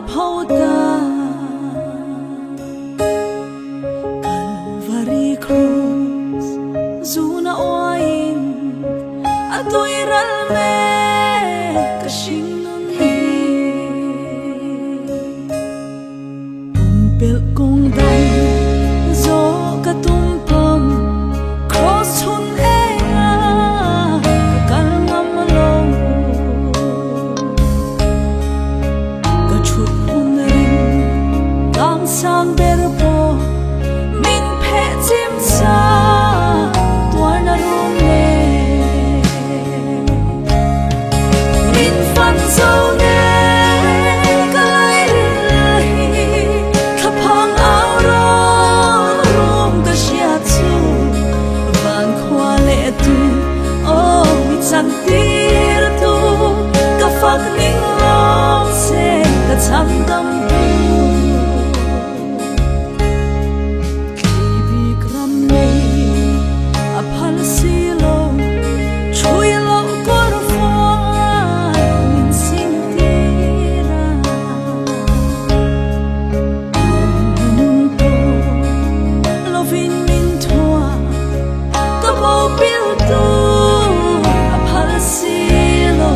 Golgotha, Calvary cross, Zuna oin, Atoy ralme, Kashing nun hi, Umpil kong dan, Zo katumpam, Cross hun ea, Kakal ngamalong, Kachut hun rin, Gang sang berbo, Min pe chim sa, Tuar na rume, Min fan zau ne, Kalay rilahi, Kapang auro, Rum ka siya tu, Van kwa le tu, Oh, mi chan tir tu, Kafak ning long se, Ka cham dam tu, Kibik ram ne, Apal silo, Chui lo kor fuan, Min sing tira, Nun to, Lovin min tua, Kabo bil tu, Apal silo,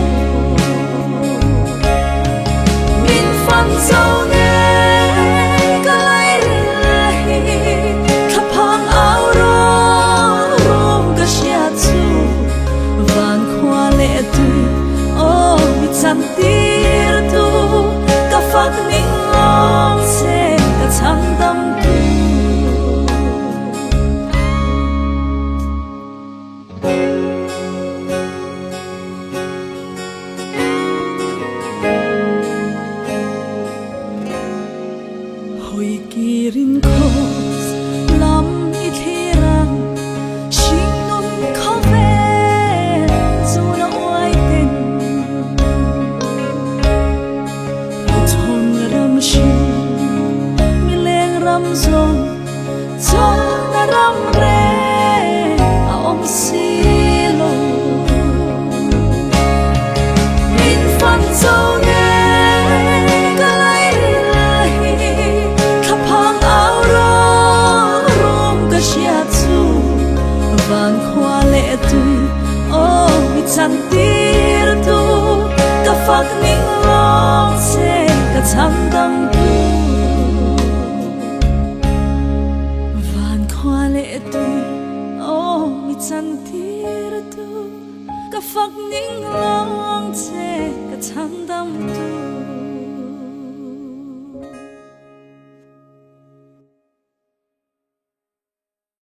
Min fan zau ne, Kalay rilahi, Kapang auro, Rum ka siya tu, Van kwa le tu, Oh, mi chan tir tu, Kafak ning long se, Ka cham dam tu, Hoi kirin kos, Lam ithirang, Shing nun kove, Zuna oai tin, Thon ram shin, Mi leng ram zon, Zon na ram re, A om silo, Min fan zau ne, Kalay rilahi, Kapang auro, Rum ka siya tu, Van kwa le tu, Oh, mi chan tir tu, Kafak ning long se, Ka cham dam tu.